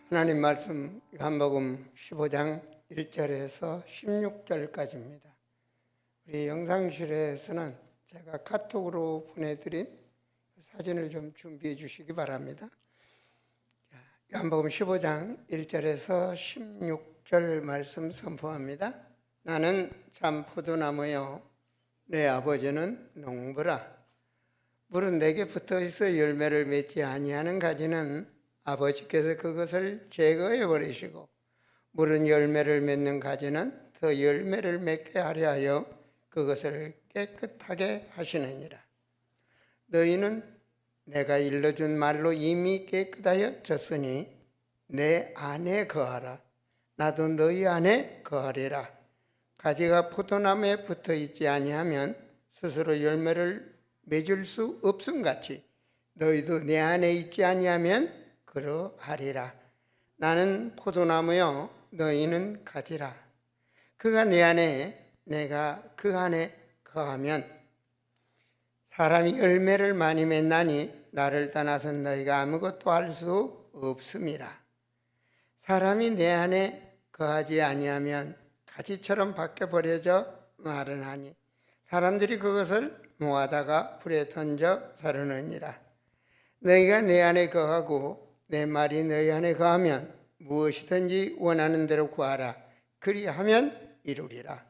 하나님 말씀 요한복음 15장 1절에서 16절까지입니다. 우리 영상실에서는 제가 카톡으로 보내드린 사진을 좀 준비해 주시기 바랍니다. 요한복음 15장 1절에서 16절 말씀 선포합니다. 나는 참 포도나무요 내 아버지는 농부라. 물은 내게 붙어있어 열매를 맺지 아니하는 가지는 아버지께서 그것을 제거해 버리시고 물은 열매를 맺는 가지는 더 열매를 맺게 하려 하여 그것을 깨끗하게 하시느니라. 너희는 내가 일러준 말로 이미 깨끗하여 졌으니 내 안에 거하라. 나도 너희 안에 거하리라. 가지가 포도나무에 붙어 있지 아니하면 스스로 열매를 맺을 수 없음같이 너희도 내 안에 있지 아니하면 그러하리라. 나는 포도나무요 너희는 가지라. 그가 내 안에 내가 그 안에 거하면 사람이 열매를 많이 맺나니 나를 떠나서 너희가 아무것도 할 수 없음이라. 사람이 내 안에 거하지 아니하면 가지처럼 밖에 버려져 마르나니 사람들이 그것을 모아다가 불에 던져 사르느니라. 너희가 내 안에 거하고 내 말이 너희 안에 거하면 무엇이든지 원하는 대로 구하라. 그리하면 이루리라.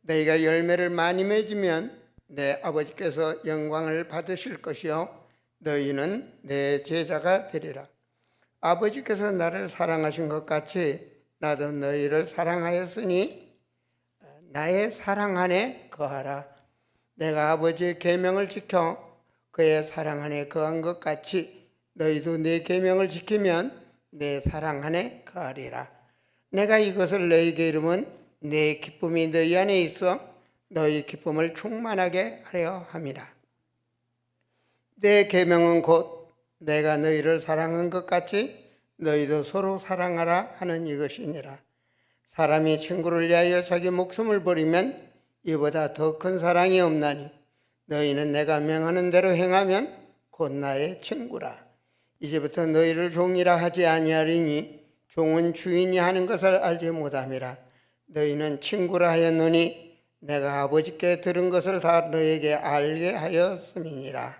너희가 열매를 많이 맺으면 내 아버지께서 영광을 받으실 것이요 너희는 내 제자가 되리라. 아버지께서 나를 사랑하신 것 같이 나도 너희를 사랑하였으니 나의 사랑 안에 거하라. 내가 아버지의 계명을 지켜 그의 사랑 안에 거한 것 같이 너희도 내 계명을 지키면 내 사랑 안에 거하리라. 내가 이것을 너희에게 이르면 내 기쁨이 너희 안에 있어 너희 기쁨을 충만하게 하려 함이라. 내 계명은 곧 내가 너희를 사랑한 것 같이 너희도 서로 사랑하라 하는 이것이니라. 사람이 친구를 위하여 자기 목숨을 버리면 이보다 더 큰 사랑이 없나니 너희는 내가 명하는 대로 행하면 곧 나의 친구라. 이제부터 너희를 종이라 하지 아니하리니 종은 주인이 하는 것을 알지 못함이라. 너희는 친구라 하였노니 내가 아버지께 들은 것을 다 너희에게 알게 하였음이니라.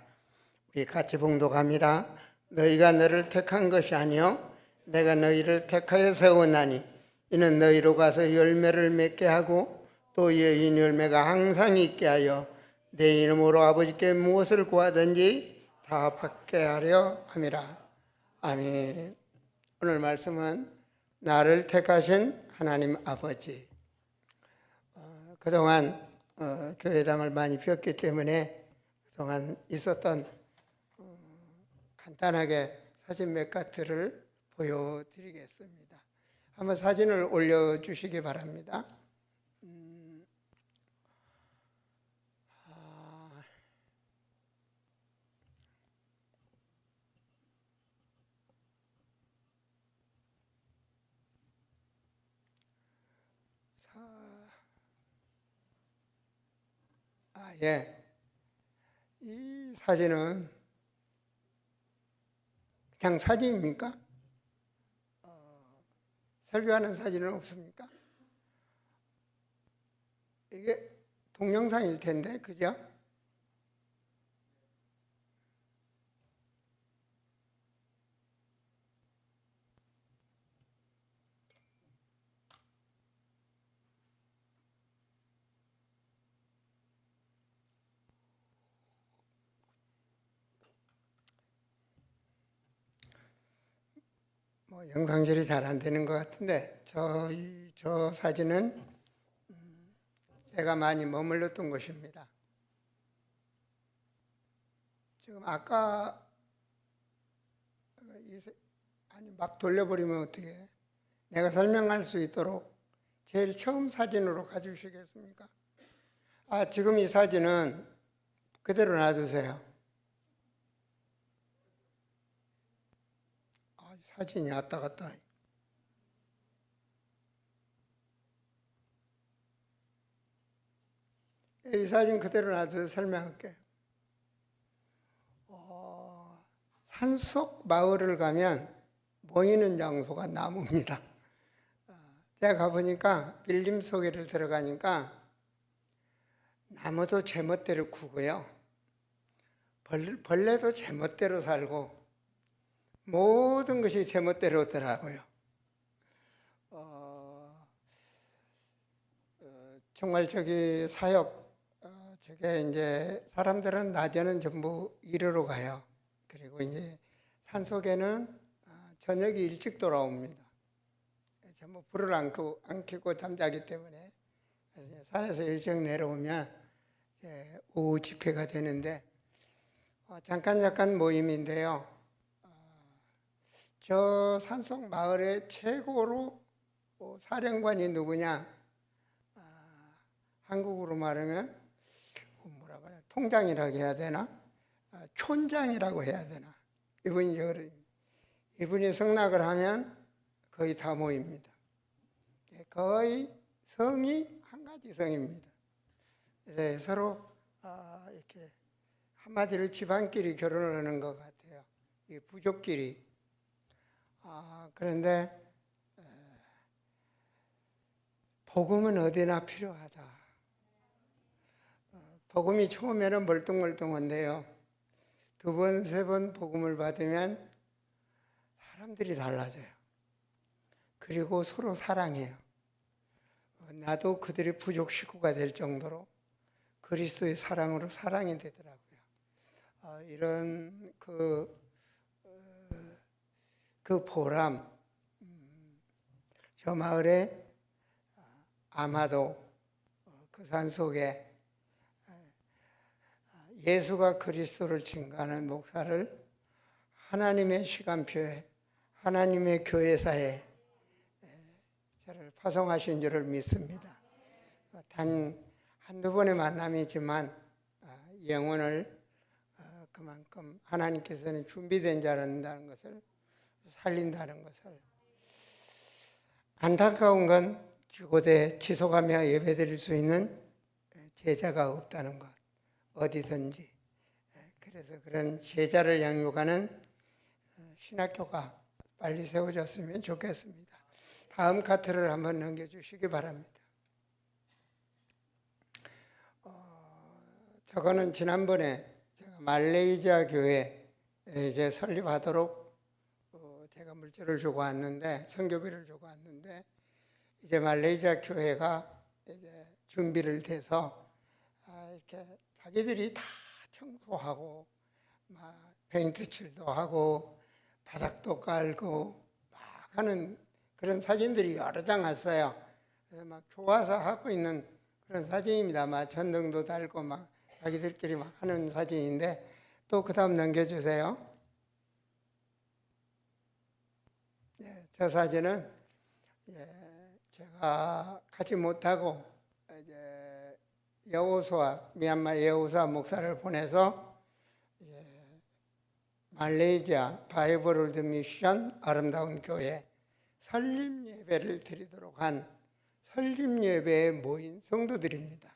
우리 같이 봉독합니다. 너희가 너를 택한 것이 아니요 내가 너희를 택하여 세웠나니 이는 너희로 가서 열매를 맺게 하고 또 여인 열매가 항상 있게 하여 내 이름으로 아버지께 무엇을 구하든지 다 받게 하려 함이라. 아멘. 오늘 말씀은 나를 택하신 하나님 아버지. 그동안 교회당을 많이 비웠기 때문에 그동안 있었던 간단하게 사진 몇 가지를 보여드리겠습니다. 한번 사진을 올려주시기 바랍니다. 예. 이 사진은 그냥 사진입니까? 설교하는 사진은 없습니까? 이게 동영상일 텐데, 그죠? 영상질이 잘 안 되는 것 같은데 저 사진은 제가 많이 머물렀던 곳입니다. 지금 아까 막 돌려버리면 어떻게 내가 설명할 수 있도록 제일 처음 사진으로 가주시겠습니까? 지금 이 사진은 그대로 놔두세요. 사진이 왔다 갔다. 이 사진 그대로 놔둬서 설명할게요. 산속 마을을 가면 모이는 장소가 나무입니다. 제가 가보니까 빌림 소개를 들어가니까 나무도 제멋대로 크고요. 벌레도 제멋대로 살고 모든 것이 제멋대로더라고요. 정말 저기 사역, 저게 이제 사람들은 낮에는 전부 일하러 가요. 그리고 이제 산속에는 저녁이 일찍 돌아옵니다. 전부 불을 안 켜고 잠자기 때문에 산에서 일찍 내려오면 오후 집회가 되는데 잠깐 모임인데요. 저 산속 마을의 최고로 사령관이 누구냐? 한국으로 말하면 뭐라 그래? 통장이라고 해야 되나? 촌장이라고 해야 되나? 이분이 승낙을 하면 거의 다 모입니다. 거의 성이 한 가지 성입니다. 그래서 서로 이렇게 한마디로 집안끼리 결혼을 하는 것 같아요. 부족끼리. 그런데 복음은 어디나 필요하다. 복음이 처음에는 멀뚱멀뚱한데요. 두 번, 세 번 복음을 받으면 사람들이 달라져요. 그리고 서로 사랑해요. 나도 그들의 부족 식구가 될 정도로 그리스도의 사랑으로 사랑이 되더라고요. 이런 그 보람, 저 마을에 아마도 그 산속에 예수가 그리스도를 증거하는 목사를 하나님의 시간표에, 하나님의 교회사에 저를 파송하신 줄을 믿습니다. 단 한두 번의 만남이지만 영혼을 그만큼 하나님께서는 준비된 자라는 것을 살린다는 것을. 안타까운 건 주고대 지속하며 예배드릴 수 있는 제자가 없다는 것. 어디든지. 그래서 그런 제자를 양육하는 신학교가 빨리 세워졌으면 좋겠습니다. 다음 카트를 한번 넘겨주시기 바랍니다. 저거는 지난번에 제가 말레이시아 교회 이제 설립하도록 제가 물질을 주고 왔는데, 선교비를 주고 왔는데, 이제 말레이시아 교회가 이제 준비를 돼서 이렇게 자기들이 다 청소하고 막 페인트 칠도 하고 바닥도 깔고 막 하는 그런 사진들이 여러 장 왔어요. 그래서 막 좋아서 하고 있는 그런 사진입니다. 막 전등도 달고 막 자기들끼리 막 하는 사진인데, 또 그 다음 넘겨주세요. 저 사진은 제가 가지 못하고 이제 미얀마 여호수아 목사를 보내서 말레이시아 바이블월드 미션 아름다운 교회 설립 예배를 드리도록 한 설립 예배에 모인 성도들입니다.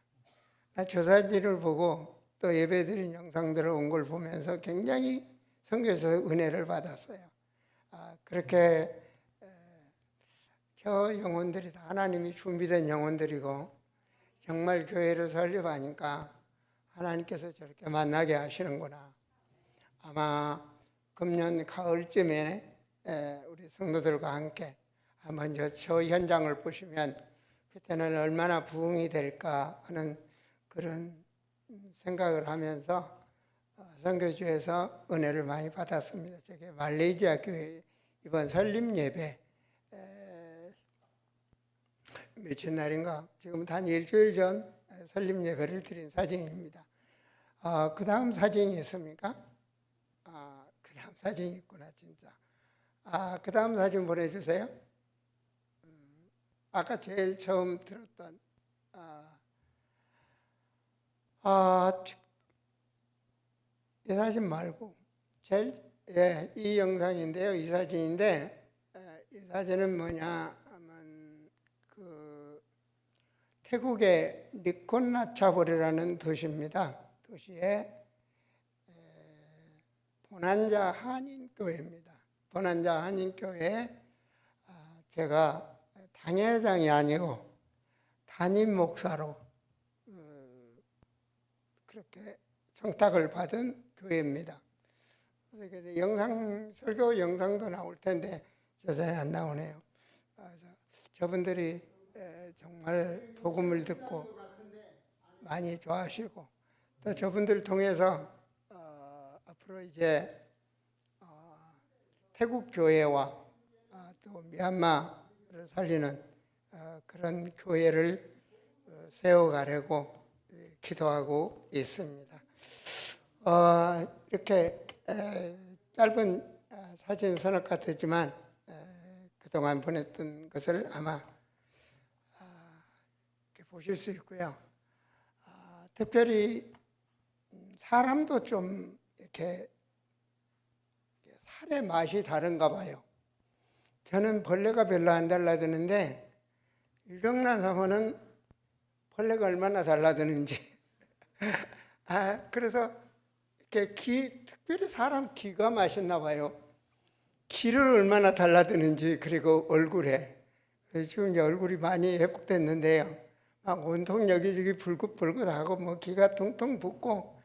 저 사진을 보고 또 예배 드린 영상들을 온 걸 보면서 굉장히 성경에서 은혜를 받았어요. 그렇게 저 영혼들이 다 하나님이 준비된 영혼들이고, 정말 교회를 설립하니까 하나님께서 저렇게 만나게 하시는구나. 아마 금년 가을쯤에 우리 성도들과 함께 한번 저 현장을 보시면 그때는 얼마나 부흥이 될까 하는 그런 생각을 하면서 선교주에서 은혜를 많이 받았습니다. 저게 말레이시아 교회 이번 설립 예배 며칠 날인가, 지금 한 일주일 전 설립 예배를 드린 사진입니다. 그 다음 사진이 있습니까? 그 다음 사진이 있구나, 진짜. 그 다음 사진 보내주세요. 아까 제일 처음 들었던, 이 사진 말고, 이 영상인데요. 이 사진인데, 이 사진은 뭐냐 하면, 태국의 니콘나차보리라는 도시입니다. 도시에 보난자 한인교회입니다. bonanza 한인교회 제가 당회장이 아니고 담임 목사로 그렇게 청탁을 받은 교회입니다. 설교 영상도 나올 텐데 저자에 안 나오네요. 저분들이 정말 복음을 듣고 많이 좋아하시고 또 저분들 통해서 앞으로 이제 태국 교회와 또 미얀마를 살리는 그런 교회를 세워가려고 기도하고 있습니다. 이렇게 짧은 사진 서너 같았지만 그동안 보냈던 것을 아마 보실 수 있고요. 특별히 사람도 좀 이렇게 살의 맛이 다른가 봐요. 저는 벌레가 별로 안 달라드는데 유병란 사모는 벌레가 얼마나 달라드는지 그래서 이렇게 특별히 사람 기가 맛있나 봐요. 기를 얼마나 달라드는지. 그리고 얼굴에 지금 이제 얼굴이 많이 회복됐는데요. 막 온통 여기저기 불긋불긋하고 뭐 기가 퉁퉁 붓고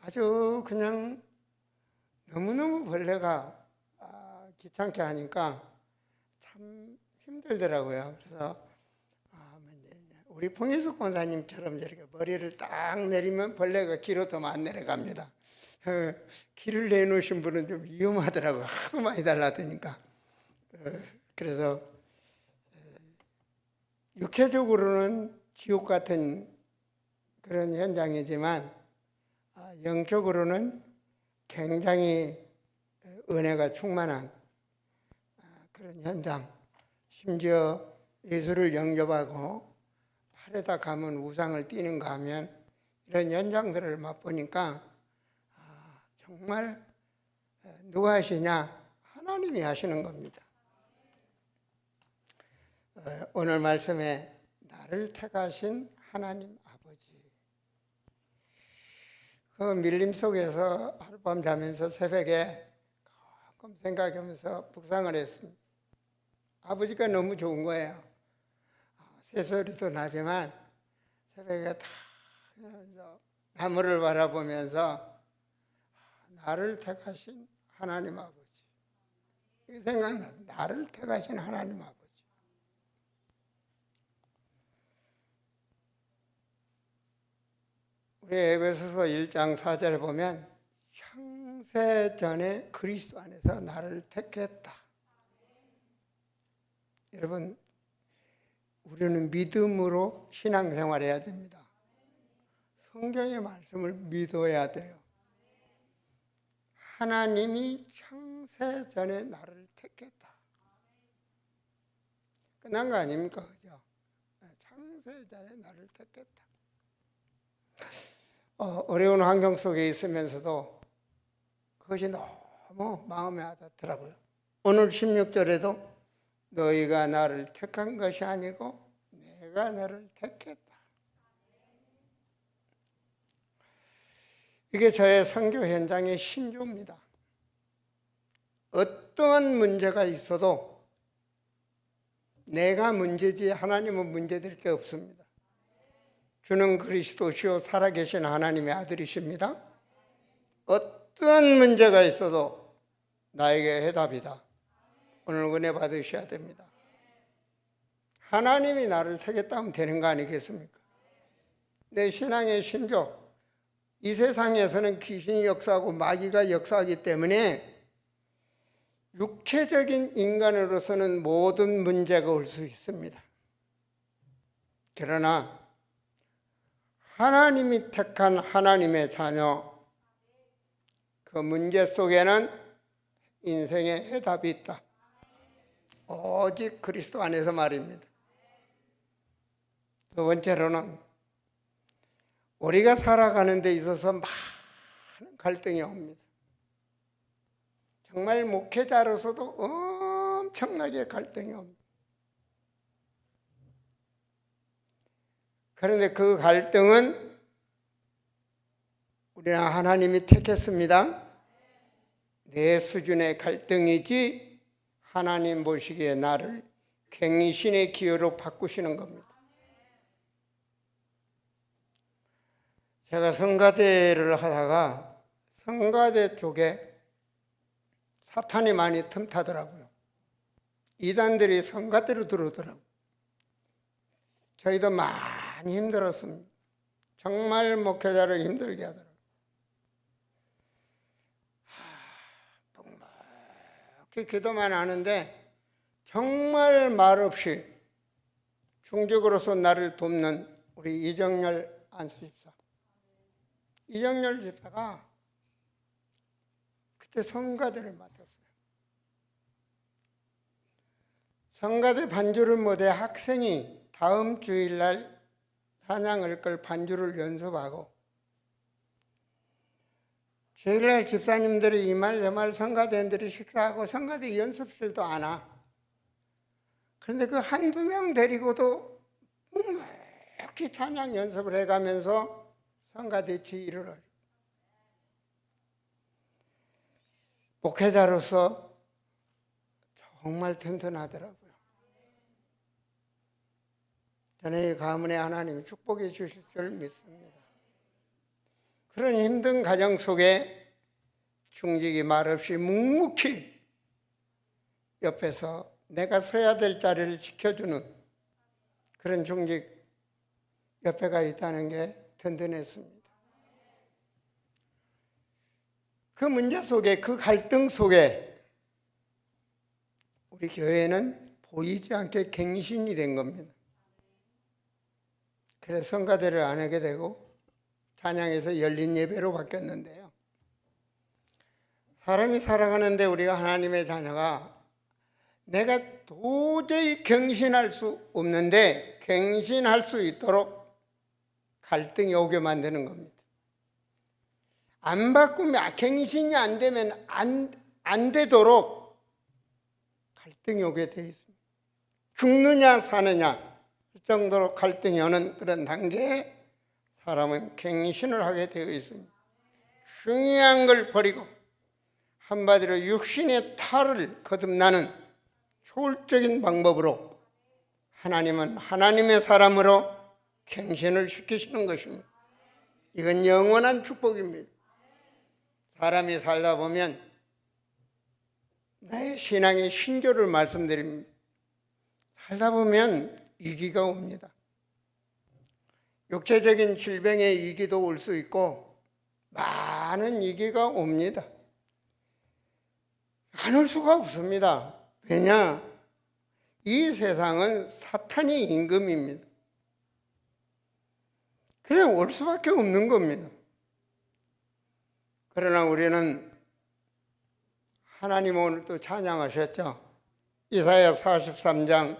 아주 그냥 너무너무 벌레가 귀찮게 하니까 참 힘들더라고요. 그래서 우리 풍희숙 권사님처럼 저렇게 머리를 딱 내리면 벌레가 길어 더 안 내려갑니다. 길을 내놓으신 분은 좀 위험하더라고요. 하도 많이 달라드니까. 그래서 육체적으로는 지옥 같은 그런 현장이지만 영적으로는 굉장히 은혜가 충만한 그런 현장. 심지어 예수를 영접하고 팔에다 감은 우상을 띄는가 하면 이런 현장들을 맛보니까 정말 누가 하시냐? 하나님이 하시는 겁니다. 오늘 말씀에 나를 택하신 하나님 아버지. 그 밀림 속에서 하룻밤 자면서 새벽에 가끔 생각하면서 묵상을 했습니다. 아버지가 너무 좋은 거예요. 새소리도 나지만 새벽에 다 나무를 바라보면서 나를 택하신 하나님 아버지. 이 생각나. 나를 택하신 하나님 아버지. 우리 에베소서 1장 4절에 보면 창세 전에 그리스도 안에서 나를 택했다. 여러분, 우리는 믿음으로 신앙생활해야 됩니다. 성경의 말씀을 믿어야 돼요. 하나님이 창세 전에 나를 택했다. 끝난 거 아닙니까? 그죠? 창세 전에 나를 택했다. 어려운 환경 속에 있으면서도 그것이 너무 마음에 와닿더라고요. 오늘 16절에도 너희가 나를 택한 것이 아니고 내가 너를 택했다. 이게 저의 선교 현장의 신조입니다. 어떠한 문제가 있어도 내가 문제지 하나님은 문제될 게 없습니다. 주는 그리스도시요 살아계신 하나님의 아들이십니다. 어떤 문제가 있어도 나에게 해답이다. 오늘 은혜 받으셔야 됩니다. 하나님이 나를 택했다 하면 되는 거 아니겠습니까? 내 신앙의 신조. 이 세상에서는 귀신이 역사하고 마귀가 역사하기 때문에 육체적인 인간으로서는 모든 문제가 올 수 있습니다. 그러나 하나님이 택한 하나님의 자녀, 그 문제 속에는 인생의 해답이 있다. 오직 그리스도 안에서 말입니다. 두 번째로는 우리가 살아가는 데 있어서 많은 갈등이 옵니다. 정말 목회자로서도 엄청나게 갈등이 옵니다. 그런데 그 갈등은 우리는 하나님이 택했습니다. 내 수준의 갈등이지 하나님 보시기에 나를 갱신의 기회로 바꾸시는 겁니다. 제가 성가대를 하다가 성가대 쪽에 사탄이 많이 틈타더라고요. 이단들이 성가대로 들어오더라고요. 저희도 많이 힘들었습니다. 정말 목회자를 힘들게 하더라고요. 묵묵히 기도만 하는데 정말 말없이 중직으로서 나를 돕는 우리 이정열 안수집사. 이정열 집사가 그때 성가대를 맡았어요. 성가대 반주를 못해 학생이 다음 주일날 찬양을 걸 반주를 연습하고 주일날 집사님들이 이 말 저 말 성가대인들이 식사하고 성가대 연습실도 안 와. 그런데 그 한두 명 데리고도 묵묵히 찬양 연습을 해가면서 성가대 지휘를 하죠. 목회자로서 정말 튼튼하더라고요. 저는 이 가문에 하나님이 축복해 주실 줄 믿습니다. 그런 힘든 가정 속에 중직이 말없이 묵묵히 옆에서 내가 서야 될 자리를 지켜주는 그런 중직 옆에가 있다는 게 든든했습니다. 그 문제 속에, 그 갈등 속에 우리 교회는 보이지 않게 갱신이 된 겁니다. 그래서 성가대를 안 하게 되고 찬양에서 열린 예배로 바뀌었는데요. 사람이 살아가는데 우리가 하나님의 자녀가 내가 도저히 갱신할 수 없는데 갱신할 수 있도록 갈등이 오게 만드는 겁니다. 안 바꾸면 갱신이 안 되면 안 되도록 갈등이 오게 되어 있습니다. 죽느냐 사느냐 그 정도로 갈등이 오는 그런 단계에 사람은 갱신을 하게 되어 있습니다. 중요한 걸 버리고 한마디로 육신의 탈을 거듭나는 효율적인 방법으로 하나님은 하나님의 사람으로 갱신을 시키시는 것입니다. 이건 영원한 축복입니다. 사람이 살다 보면 나의 신앙의 신조를 말씀드립니다. 살다 보면 위기가 옵니다. 육체적인 질병의 위기도 올 수 있고 많은 위기가 옵니다. 안 올 수가 없습니다. 왜냐? 이 세상은 사탄의 임금입니다. 그냥 올 수밖에 없는 겁니다. 그러나 우리는 하나님 오늘 또 찬양하셨죠. 이사야 43장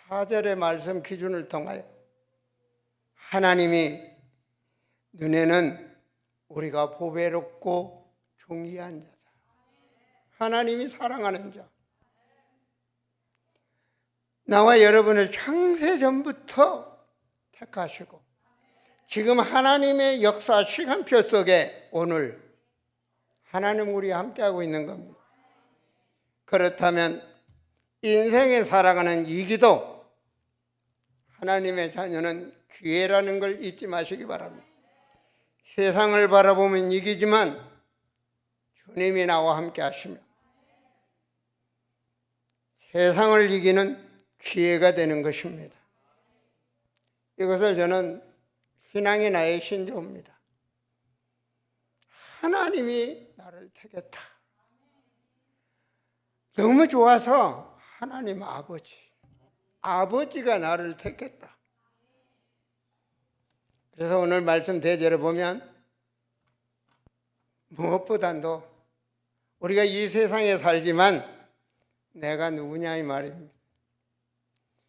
4절의 말씀 기준을 통하여 하나님이 눈에는 우리가 보배롭고 존귀한 자다. 하나님이 사랑하는 자. 나와 여러분을 창세전부터 택하시고 지금 하나님의 역사 시간표 속에 오늘 하나님 우리와 함께하고 있는 겁니다. 그렇다면 인생에 살아가는 위기도 하나님의 자녀는 기회라는 걸 잊지 마시기 바랍니다. 세상을 바라보면 위기지만 주님이 나와 함께 하시며 세상을 이기는 기회가 되는 것입니다. 이것을 저는 신앙이 나의 신조입니다. 하나님이 나를 택했다. 너무 좋아서 하나님 아버지가 나를 택했다. 그래서 오늘 말씀 대절을 보면 무엇보다도 우리가 이 세상에 살지만 내가 누구냐 이 말입니다.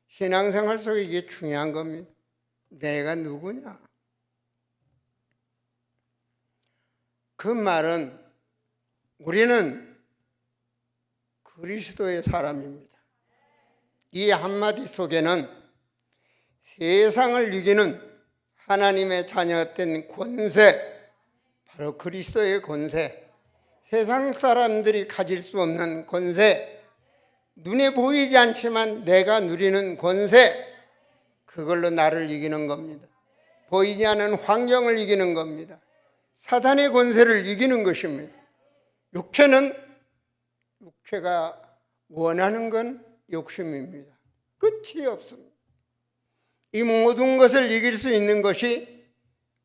신앙생활 속에 이게 중요한 겁니다. 내가 누구냐? 그 말은 우리는 그리스도의 사람입니다. 이 한마디 속에는 세상을 이기는 하나님의 자녀된 권세, 바로 그리스도의 권세, 세상 사람들이 가질 수 없는 권세, 눈에 보이지 않지만 내가 누리는 권세, 그걸로 나를 이기는 겁니다. 보이지 않는 환경을 이기는 겁니다. 사단의 권세를 이기는 것입니다. 육체가 원하는 건 욕심입니다. 끝이 없습니다. 이 모든 것을 이길 수 있는 것이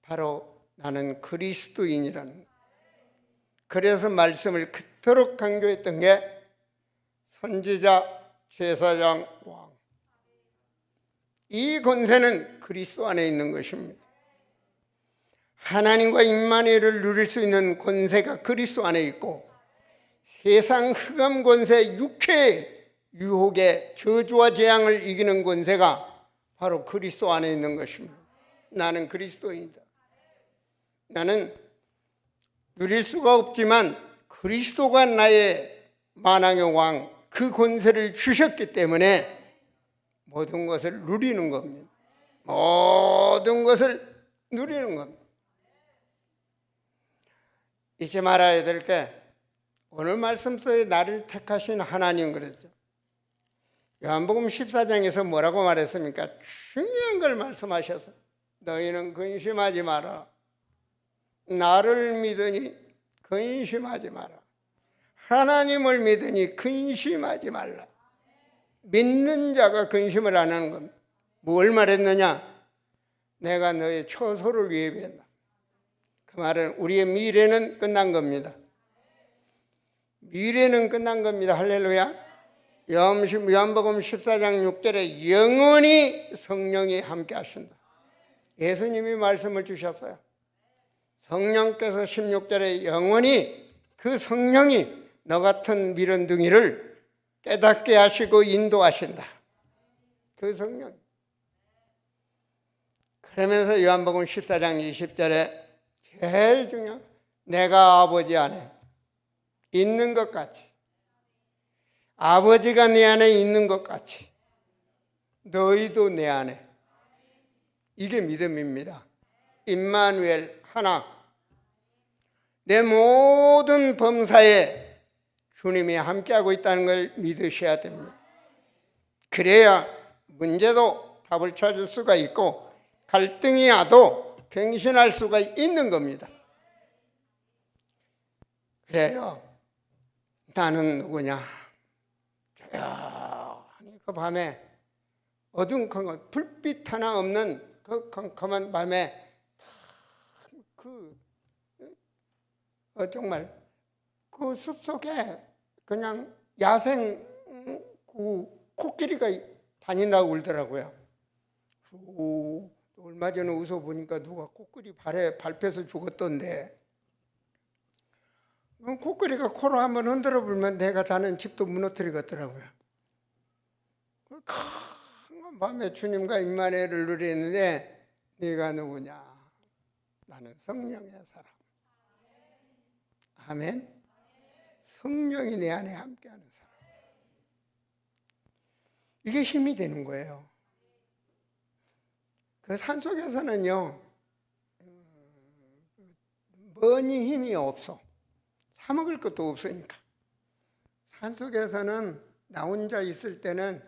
바로 나는 그리스도인이라는 거예요. 그래서 말씀을 그토록 강조했던 게 선지자, 제사장, 왕. 이 권세는 그리스도 안에 있는 것입니다. 하나님과 임마누엘을 누릴 수 있는 권세가 그리스도 안에 있고, 세상 흑암 권세, 육체의 유혹의 저주와 재앙을 이기는 권세가 바로 그리스도 안에 있는 것입니다. 나는 그리스도인이다. 나는 누릴 수가 없지만 그리스도가 나의 만왕의 왕, 그 권세를 주셨기 때문에 모든 것을 누리는 겁니다. 모든 것을 누리는 겁니다. 잊지 말아야 될 게, 오늘 말씀 속에 나를 택하신 하나님 그랬죠. 요한복음 14장에서 뭐라고 말했습니까? 중요한 걸 말씀하셔서 너희는 근심하지 마라. 나를 믿으니 근심하지 마라. 하나님을 믿으니 근심하지 말라. 믿는 자가 근심을 안 하는 겁니다. 뭘 말했느냐? 내가 너의 처소를 예비했다. 그 말은 우리의 미래는 끝난 겁니다. 미래는 끝난 겁니다. 할렐루야. 요한복음 14장 6절에 영원히 성령이 함께 하신다. 예수님이 말씀을 주셨어요. 성령께서 16절에 영원히 그 성령이 너 같은 미련둥이를 깨닫게 하시고 인도하신다. 그 성령. 그러면서 요한복음 14장 20절에 제일 중요한, 내가 아버지 안에 있는 것 같이, 아버지가 내 안에 있는 것 같이 너희도 내 안에. 이게 믿음입니다. 임마누엘, 하나. 내 모든 범사에 주님이 함께하고 있다는 걸 믿으셔야 됩니다. 그래야 문제도 답을 찾을 수가 있고 갈등이 와도 갱신할 수가 있는 겁니다. 그래요. 나는 누구냐? 조용히 그 밤에 어두컴컴한 불빛 하나 없는 그 컴컴한 밤에 정말 그 숲속에 그냥 야생 코끼리가 다닌다고 울더라고요. 얼마 전에 웃어보니까 누가 코끼리 발에 밟혀서 죽었던데, 코끼리가 코로 한번 흔들어 불면 내가 사는 집도 무너뜨리겠더라고요. 큰 밤에 주님과 임마누엘을 누리는데 네가 누구냐? 나는 성령의 사람. 아멘. 성령이 내 안에 함께하는 사람. 이게 힘이 되는 거예요. 그 산속에서는요, 뭐니 힘이 없어. 사 먹을 것도 없으니까. 산속에서는 나 혼자 있을 때는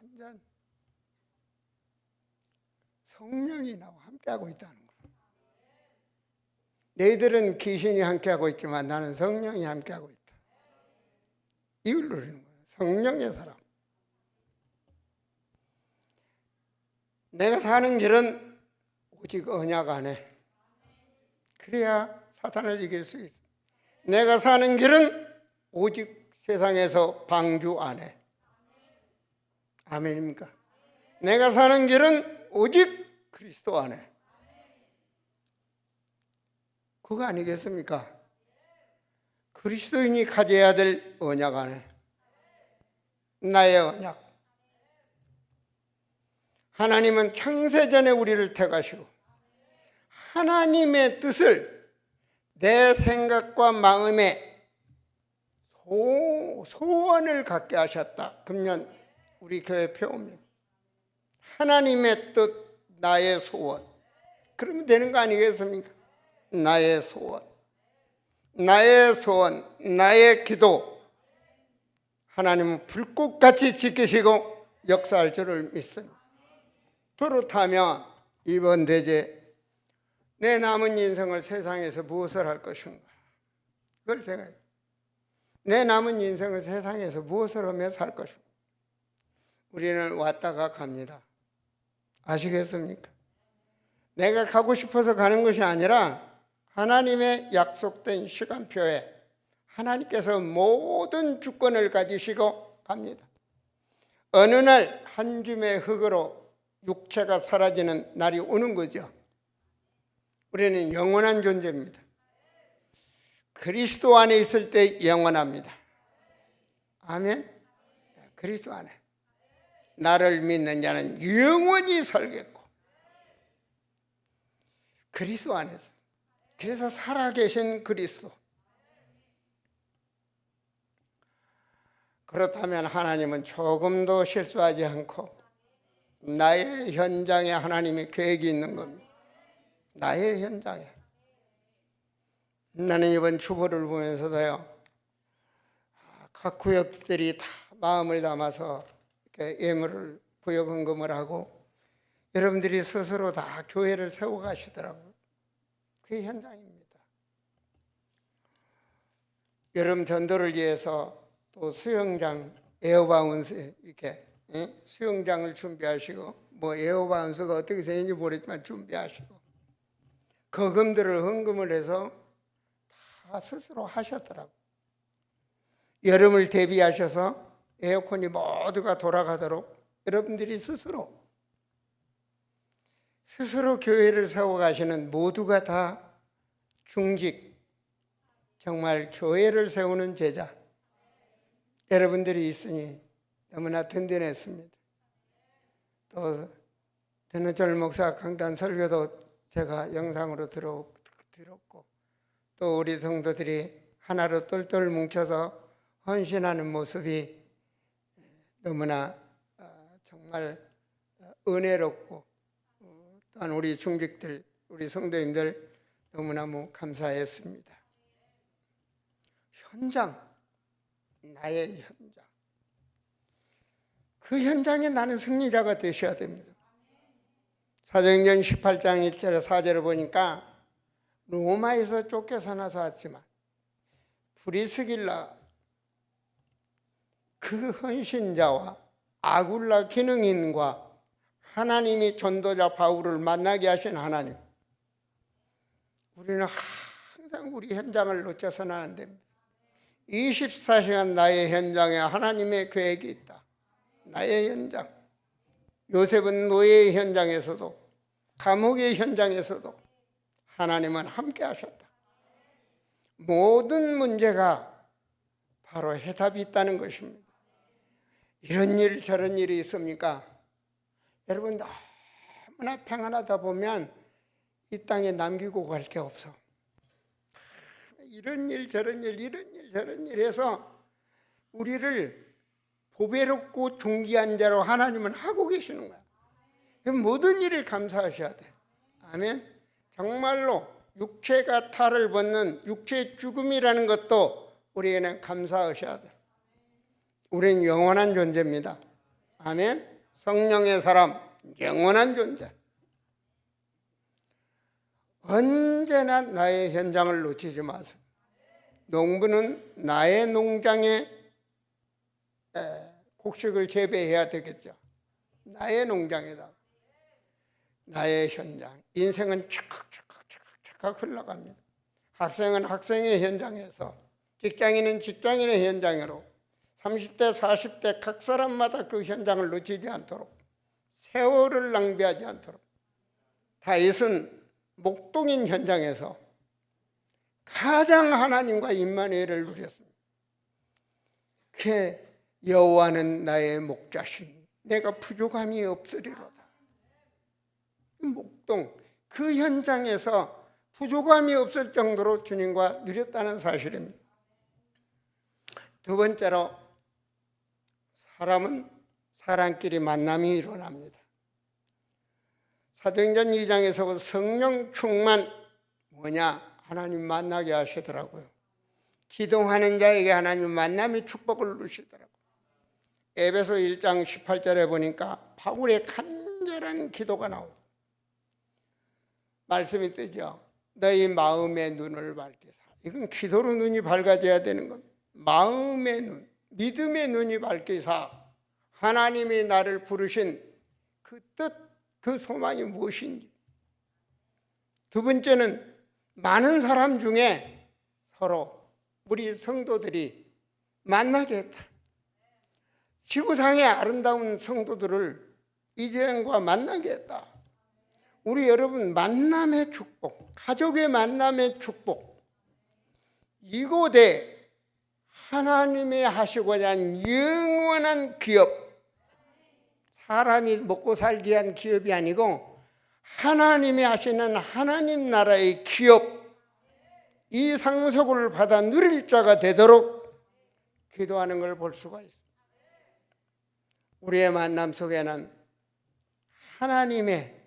완전 성령이 나와 함께하고 있다는 거예요. 너희들은 귀신이 함께하고 있지만 나는 성령이 함께하고 있다. 이걸 누리는 거예요. 성령의 사람. 내가 사는 길은 오직 언약 안에. 그래야 사탄을 이길 수 있어. 내가 사는 길은 오직 세상에서 방주 안에. 아멘입니까? 내가 사는 길은 오직 그리스도 안에. 그거 아니겠습니까? 그리스도인이 가져야 될 언약 안에. 나의 언약. 하나님은 창세전에 우리를 택하시고 하나님의 뜻을 내 생각과 마음에 소원을 갖게 하셨다. 금년 우리 교회 표입니다. 하나님의 뜻, 나의 소원. 그러면 되는 거 아니겠습니까? 나의 소원. 나의 소원, 나의 기도 하나님은 불꽃같이 지키시고 역사할 줄을 믿습니다. 그렇다면 이번 대제 내 남은 인생을 세상에서 무엇을 할 것인가? 그걸 생각해요. 내 남은 인생을 세상에서 무엇을 하며 살 것인가? 우리는 왔다가 갑니다. 아시겠습니까? 내가 가고 싶어서 가는 것이 아니라 하나님의 약속된 시간표에 하나님께서 모든 주권을 가지시고 갑니다. 어느 날 한 줌의 흙으로 육체가 사라지는 날이 오는 거죠. 우리는 영원한 존재입니다. 그리스도 안에 있을 때 영원합니다. 아멘. 그리스도 안에 나를 믿는 자는 영원히 살겠고, 그리스도 안에서, 그래서 살아계신 그리스도. 그렇다면 하나님은 조금도 실수하지 않고 나의 현장에 하나님의 계획이 있는 겁니다. 나의 현장에. 나는 이번 주보를 보면서도요, 각 구역들이 다 마음을 담아서 이렇게 예물을 구역 헌금을 하고 여러분들이 스스로 다 교회를 세워가시더라고요. 그게 현장입니다. 여름 전도를 위해서 또 수영장, 에어바운스 이렇게 수영장을 준비하시고, 뭐 에어바운스가 어떻게 되는지 모르지만 준비하시고, 거금들을 헌금을 해서 다 스스로 하셨더라고요. 여름을 대비하셔서 에어컨이 모두가 돌아가도록 여러분들이 스스로 교회를 세워가시는 모두가 다 중직, 정말 교회를 세우는 제자 여러분들이 있으니 너무나 든든했습니다. 또 드는철 목사 강단 설교도 제가 영상으로 들었고, 또 우리 성도들이 하나로 똘똘 뭉쳐서 헌신하는 모습이 너무나 정말 은혜롭고, 또한 우리 중직들, 우리 성도님들 너무너무 감사했습니다. 현장, 나의 현장. 그 현장에 나는 승리자가 되셔야 됩니다. 사도행전 18장 1절에 4절을 보니까 로마에서 쫓겨서 나서 왔지만 브리스길라 그 헌신자와 아굴라 기능인과 하나님이 전도자 바울을 만나게 하신 하나님, 우리는 항상 우리 현장을 놓쳐서는 안 됩니다. 24시간 나의 현장에 하나님의 계획이 있다. 나의 현장. 요셉은 노예의 현장에서도, 감옥의 현장에서도 하나님은 함께 하셨다. 모든 문제가 바로 해답이 있다는 것입니다. 이런 일 저런 일이 있습니까? 여러분, 너무나 평안하다 보면 이 땅에 남기고 갈 게 없어. 이런 일 저런 일, 이런 일 저런 일 해서 우리를 보배롭고 존귀한 자로 하나님은 하고 계시는 거야. 모든 일을 감사하셔야 돼. 아멘. 정말로 육체가 탈을 벗는 육체의 죽음이라는 것도 우리에게는 감사하셔야 돼. 우리는 영원한 존재입니다. 아멘. 성령의 사람, 영원한 존재. 언제나 나의 현장을 놓치지 마세요. 농부는 나의 농장에 곡식을 재배해야 되겠죠. 나의 농장에다, 나의 현장. 인생은 착각 흘러갑니다. 학생은 학생의 현장에서, 직장인은 직장인의 현장으로, 30대 40대 각 사람마다 그 현장을 놓치지 않도록, 세월을 낭비하지 않도록. 다윗은 목동인 현장에서 가장 하나님과 임마누엘을 누렸습니다. 그 여호와는 나의 목자시니 내가 부족함이 없으리로다. 목동 그 현장에서 부족함이 없을 정도로 주님과 누렸다는 사실입니다. 두 번째로, 사람은 사람끼리 만남이 일어납니다. 사도행전 2장에서 성령 충만, 뭐냐? 하나님 만나게 하시더라고요. 기도하는 자에게 하나님 만남의 축복을 주시더라고요. 에베소 1장 18절에 보니까 바울의 간절한 기도가 나오고 말씀이 뜨죠. 너희 마음의 눈을 밝게 사. 이건 기도로 눈이 밝아져야 되는 겁니다. 마음의 눈, 믿음의 눈이 밝게 사. 하나님이 나를 부르신 그 뜻, 그 소망이 무엇인지. 두 번째는 많은 사람 중에 서로 우리 성도들이 만나게 했다. 지구상의 아름다운 성도들을 이재영과 만나게 했다. 우리 여러분 만남의 축복, 가족의 만남의 축복, 이곳에 하나님이 하시고자 한 영원한 기업, 사람이 먹고 살기 위한 기업이 아니고 하나님이 하시는 하나님 나라의 기업, 이 상속을 받아 누릴 자가 되도록 기도하는 걸 볼 수가 있습니다. 우리의 만남 속에는 하나님의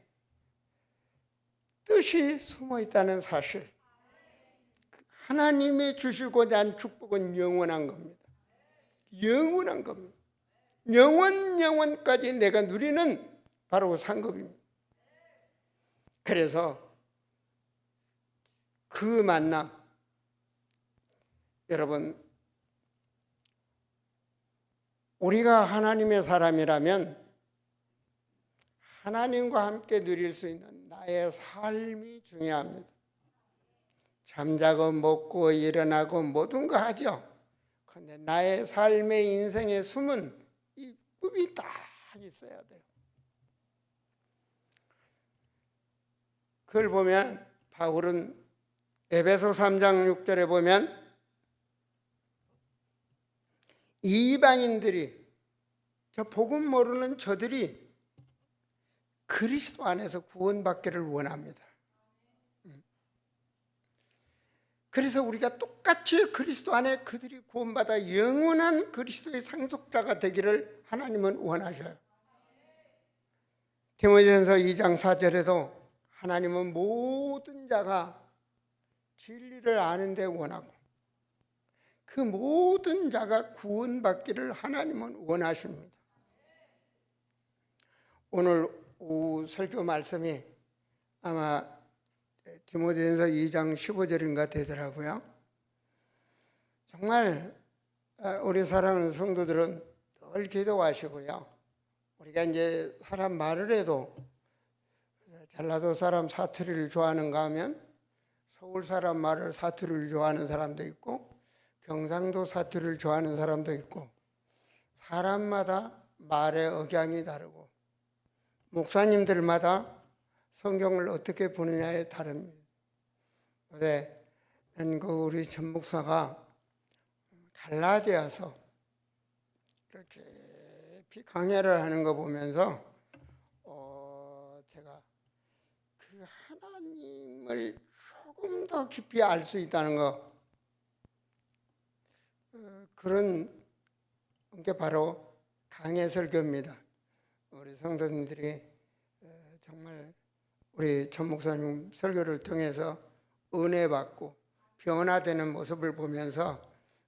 뜻이 숨어 있다는 사실, 하나님이 주시고자 한 축복은 영원한 겁니다. 영원한 겁니다. 영원까지 내가 누리는 바로 상급입니다. 그래서 그 만남, 여러분, 우리가 하나님의 사람이라면 하나님과 함께 누릴 수 있는 나의 삶이 중요합니다. 잠자고 먹고 일어나고 모든 거 하죠. 그런데 나의 삶의 인생의 숨은 이 굽이 딱 있어야 돼요. 그걸 보면 바울은 에베소 3장 6절에 보면 이방인들이, 저 복음 모르는 저들이 그리스도 안에서 구원받기를 원합니다. 그래서 우리가 똑같이 그리스도 안에 그들이 구원받아 영원한 그리스도의 상속자가 되기를 하나님은 원하셔요. 디모데전서 2장 4절에도 하나님은 모든 자가 진리를 아는 데 원하고 그 모든 자가 구원받기를 하나님은 원하십니다. 오늘 오후 설교 말씀이 아마 디모데전서 2장 15절인가 되더라고요. 정말 우리 사랑하는 성도들은 늘 기도하시고요. 우리가 이제 사람 말을 해도 전라도 사람 사투리를 좋아하는가 하면 서울 사람 말을 사투리를 좋아하는 사람도 있고 경상도 사투리를 좋아하는 사람도 있고 사람마다 말의 억양이 다르고 목사님들마다 성경을 어떻게 보느냐에 다릅니다. 그런데 우리 전 목사가 갈라디아서 이렇게 강해를 하는 거 보면서 제가 그 하나님을 조금 더 깊이 알 수 있다는 거, 그런 게 바로 강해 설교입니다. 우리 성도님들이 정말 우리 전 목사님 설교를 통해서 은혜 받고 변화되는 모습을 보면서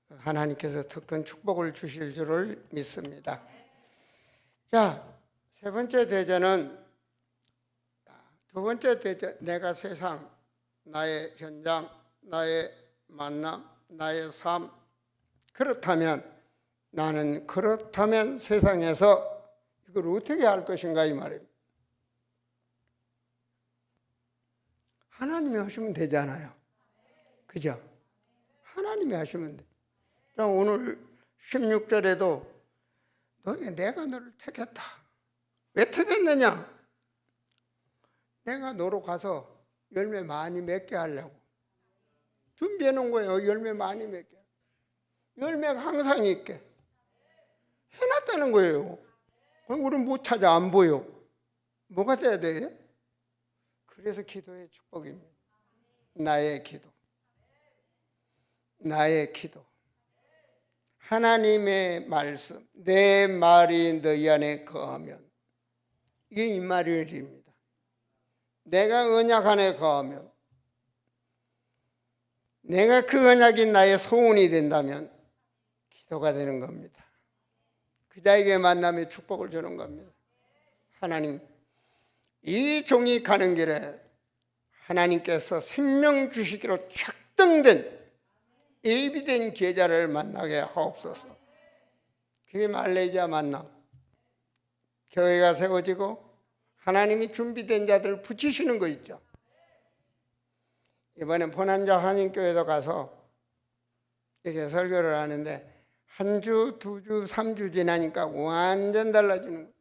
하나님께서 특권 축복을 주실 줄을 믿습니다. 자, 세 번째 대전은, 두 번째 대전, 내가 세상, 나의 현장, 나의 만남, 나의 삶. 그렇다면 나는 그렇다면 세상에서 이걸 어떻게 할 것인가 이 말입니다. 하나님이 하시면 되잖아요. 그죠? 하나님이 하시면 돼. 오늘 16절에도 내가 너를 택했다. 왜 택했느냐? 내가 너로 가서 열매 많이 맺게 하려고 준비해 놓은 거예요. 열매 많이 맺게. 열매가 항상 있게 해놨다는 거예요. 그럼 우리는 못 찾아, 안 보여. 뭐가 돼야 돼요? 그래서 기도의 축복입니다. 나의 기도. 나의 기도. 하나님의 말씀, 내 말이 너희 안에 거하면, 이게 임마누엘입니다. 내가 언약 안에 거하면 내가 그 언약이 나의 소원이 된다면 기도가 되는 겁니다. 그 자에게 만남의 축복을 주는 겁니다. 하나님, 이 종이 가는 길에 하나님께서 생명 주시기로 작정된 예비된 제자를 만나게 하옵소서. 그게 말레이시아 만남. 교회가 세워지고 하나님이 준비된 자들 붙이시는 거 있죠. 이번에 포난자 한인교회도 가서 이렇게 설교를 하는데 한 주, 두 주, 3주 지나니까 완전 달라지는 거예요.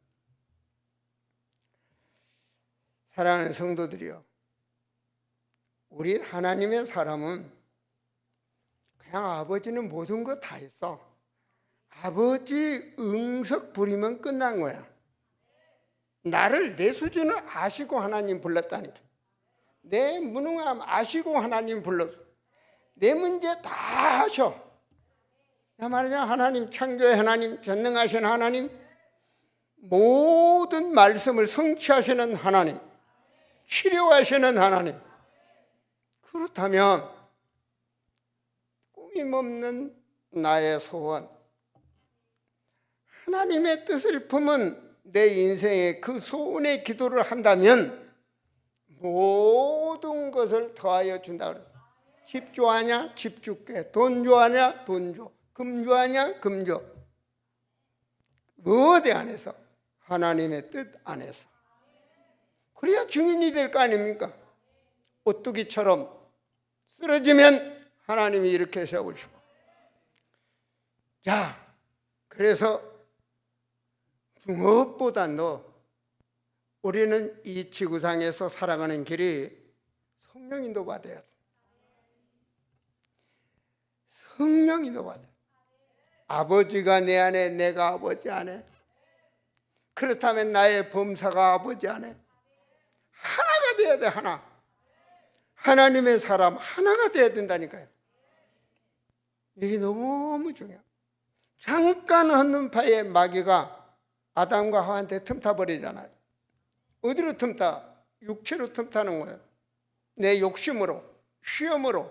사랑하는 성도들이요, 우리 하나님의 사람은 그냥 아버지는 모든 거 다 했어. 아버지 응석 부리면 끝난 거야. 나를 내 수준을 아시고 하나님 불렀다니까. 내 무능함 아시고 하나님 불렀어. 내 문제 다 하셔. 나 말이야, 하나님, 창조의 하나님, 전능하신 하나님, 모든 말씀을 성취하시는 하나님, 치료하시는 하나님. 그렇다면 꾸밈없는 나의 소원, 하나님의 뜻을 품은 내 인생에 그 소원의 기도를 한다면 모든 것을 더하여 준다 그랬어. 집 좋아하냐? 집 줄게. 돈 좋아하냐? 돈 줘. 금 좋아하냐? 금 줘. 어디 안에서? 하나님의 뜻 안에서. 그래야 증인이 될 거 아닙니까? 오뚜기처럼 쓰러지면 하나님이 이렇게 세우시고. 자, 그래서 무엇보다도 우리는 이 지구상에서 살아가는 길이 성령 인도 받아야 돼. 성령 인도 받아야 돼. 아버지가 내 안에, 내가 아버지 안에. 그렇다면 나의 범사가 아버지 안에. 하나가 돼야 돼, 하나. 하나님의 사람 하나가 돼야 된다니까요. 이게 너무 중요해요. 잠깐 한눈파에 마귀가 아담과 하와한테 틈타버리잖아요. 어디로 틈타? 육체로 틈타는 거예요. 내 욕심으로, 시험으로.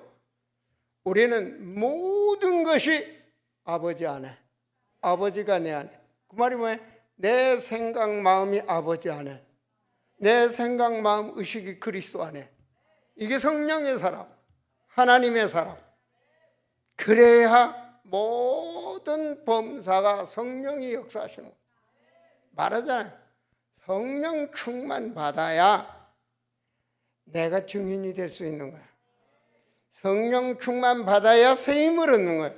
우리는 모든 것이 아버지 안에, 아버지가 내 안에. 그 말이 뭐예요? 내 생각, 마음이 아버지 안에, 내 생각, 마음, 의식이 그리스도 안에. 이게 성령의 사람, 하나님의 사람. 그래야 모든 범사가 성령이 역사하시는 거예요. 말하잖아요. 성령 충만 받아야 내가 증인이 될 수 있는 거야. 성령 충만 받아야 새 힘을 얻는 거야.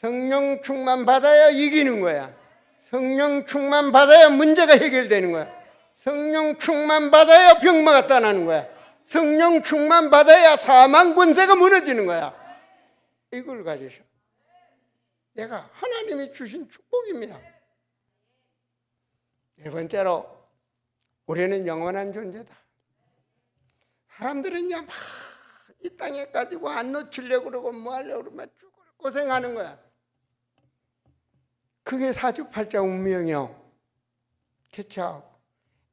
성령 충만 받아야 이기는 거야. 성령 충만 받아야 문제가 해결되는 거야. 성령 충만 받아야 병마가 떠나는 거야. 성령 충만 받아야 사망 권세가 무너지는 거야. 이걸 가지셔. 내가 하나님이 주신 축복입니다. 네 번째로, 우리는 영원한 존재다. 사람들은요, 막 이 땅에 가지고 안 놓치려고 그러고 뭐 하려고 그러면 죽을 고생하는 거야. 그게 사주팔자 운명이요. 그렇죠?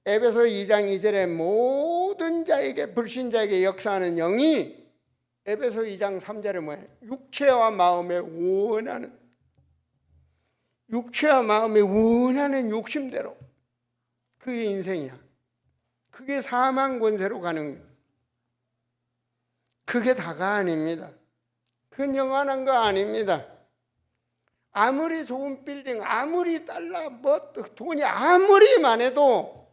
에베소 2장 2절에 모든 자에게, 불신자에게 역사하는 영이 에베소 2장 3절에 뭐예요? 육체와 마음에 원하는, 육체와 마음에 원하는 욕심대로. 그게 인생이야. 그게 사망 권세로 가는 거예요. 그게 다가 아닙니다. 그건 영원한 거 아닙니다. 아무리 좋은 빌딩, 아무리 달러, 뭐 돈이 아무리 많아도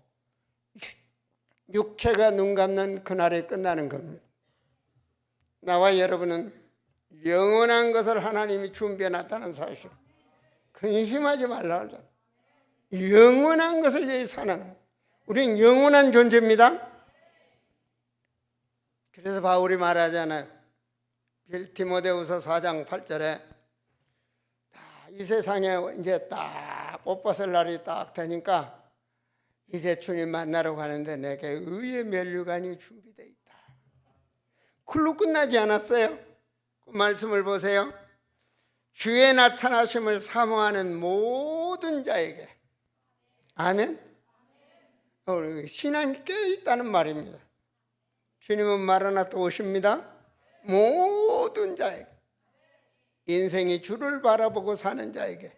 육체가 눈 감는 그날에 끝나는 겁니다. 나와 여러분은 영원한 것을 하나님이 준비해 놨다는 사실, 근심하지 말라 하잖아. 영원한 것을 위해 사는 거예요. 우리는 영원한 존재입니다. 그래서 바울이 말하잖아요. 디모데후서 4장 8절에 이 세상에 이제 딱 옷 벗을 날이 딱 되니까 이제 주님 만나러 가는데 내게 의의 면류관이 준비되어 있다. 그걸로 끝나지 않았어요. 그 말씀을 보세요. 주의 나타나심을 사모하는 모든 자에게. 아멘. 신앙이 깨어있다는 말입니다. 주님은 마라나타 오십니다. 모든 자에게, 인생이 주를 바라보고 사는 자에게,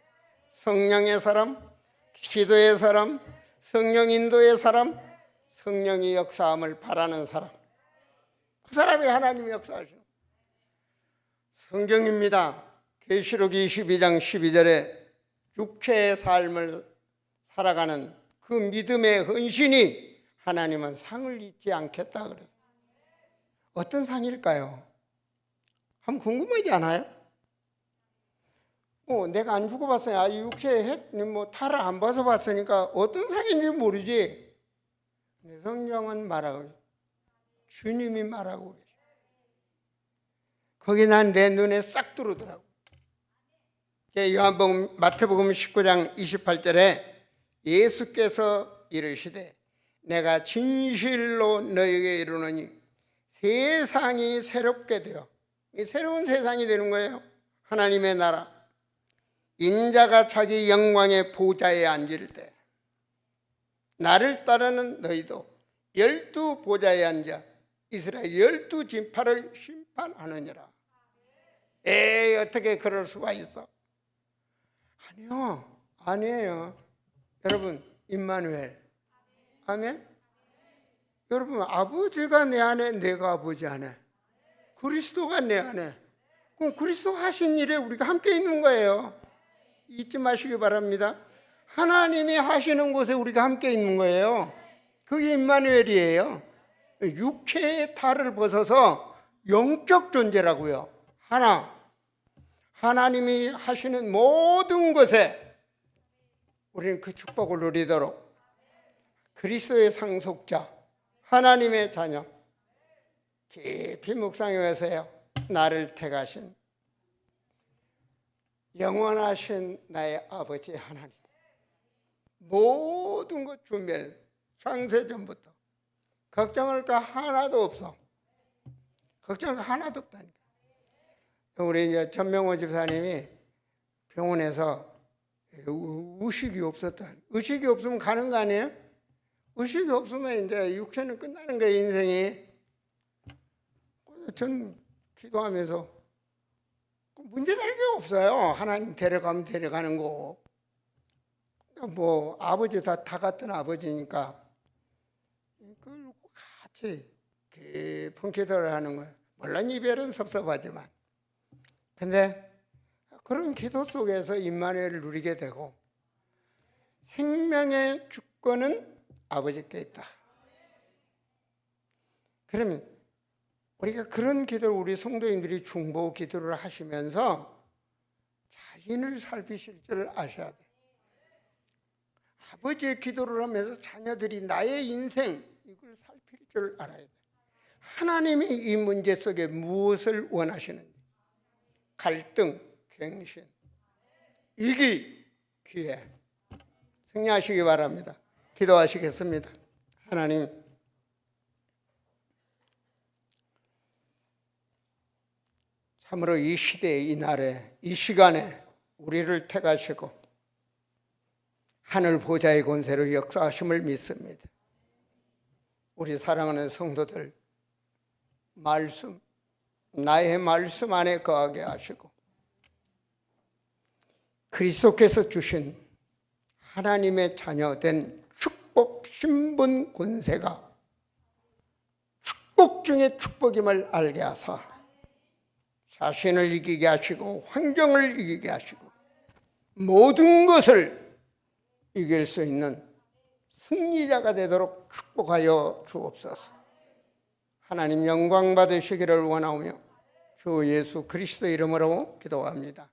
성령의 사람, 기도의 사람, 성령 인도의 사람, 성령이 역사함을 바라는 사람, 그 사람이 하나님이 역사하시는 성경입니다. 계시록 22장 12절에 육체의 삶을 살아가는 그 믿음의 헌신이 하나님은 상을 잊지 않겠다 그래요. 어떤 상일까요? 한번 궁금하지 않아요? 내가 안 죽어봤어요. 육체에 탈을 안 벗어봤으니까 어떤 상인지 모르지. 근데 성경은 말하고 있어요. 주님이 말하고 계셔. 거기 난 내 눈에 싹 들어오더라고. 요한복음 마태복음 19장 28절에 예수께서 이르시되 내가 진실로 너에게 이르노니 세상이 새롭게 되어, 새로운 세상이 되는 거예요. 하나님의 나라, 인자가 자기 영광의 보좌에 앉을 때 나를 따르는 너희도 12 보좌에 앉아 이스라엘 12 진파를 심판하느니라. 어떻게 그럴 수가 있어? 아니에요. 여러분, 임마누엘, 아멘. 여러분, 아버지가 내 안에, 내가 아버지 안에, 그리스도가 내 안에. 그럼 그리스도 하신 일에 우리가 함께 있는 거예요. 잊지 마시기 바랍니다. 하나님이 하시는 곳에 우리가 함께 있는 거예요. 그게 임마누엘이에요. 육체의 탈을 벗어서 영적 존재라고요. 하나님이 하시는 모든 것에 우리는 그 축복을 누리도록 그리스도의 상속자, 하나님의 자녀, 깊이 묵상해 보세요. 나를 택하신 영원하신 나의 아버지 하나님, 모든 것 준비해, 창세전부터 걱정할 거 하나도 없어. 걱정할 거 하나도 없다니까. 우리 이제 전명호 집사님이 병원에서 의식이 없었다. 의식이 없으면 가는 거 아니에요? 의식이 없으면 이제 육체는 끝나는 거예요, 인생이. 전 기도하면서 문제될 게 없어요. 하나님 데려가면 데려가는 거. 아버지 다 같은 아버지니까 그걸 같이 깊은 기도를 하는 거예요. 물론 이별은 섭섭하지만. 근데 그런 기도 속에서 임마누엘을 누리게 되고 생명의 주권은 아버지께 있다. 그러면 우리가 그런 기도를 우리 성도님들이 중보 기도를 하시면서 자신을 살피실 줄 아셔야 돼요. 아버지의 기도를 하면서 자녀들이 나의 인생 이걸 살필 줄 알아야 돼요. 하나님이 이 문제 속에 무엇을 원하시는지, 갈등, 갱신, 위기, 기회 승리하시기 바랍니다. 기도하시겠습니다. 하나님, 참으로 이 시대에, 이 날에, 이 시간에 우리를 택하시고 하늘 보좌의 권세로 역사하심을 믿습니다. 우리 사랑하는 성도들, 나의 말씀 안에 거하게 하시고 그리스도께서 주신 하나님의 자녀된 축복, 신분, 권세가 축복 중에 축복임을 알게 하사 자신을 이기게 하시고 환경을 이기게 하시고 모든 것을 이길 수 있는 승리자가 되도록 축복하여 주옵소서. 하나님 영광 받으시기를 원하오며 주 예수 그리스도 이름으로 기도합니다.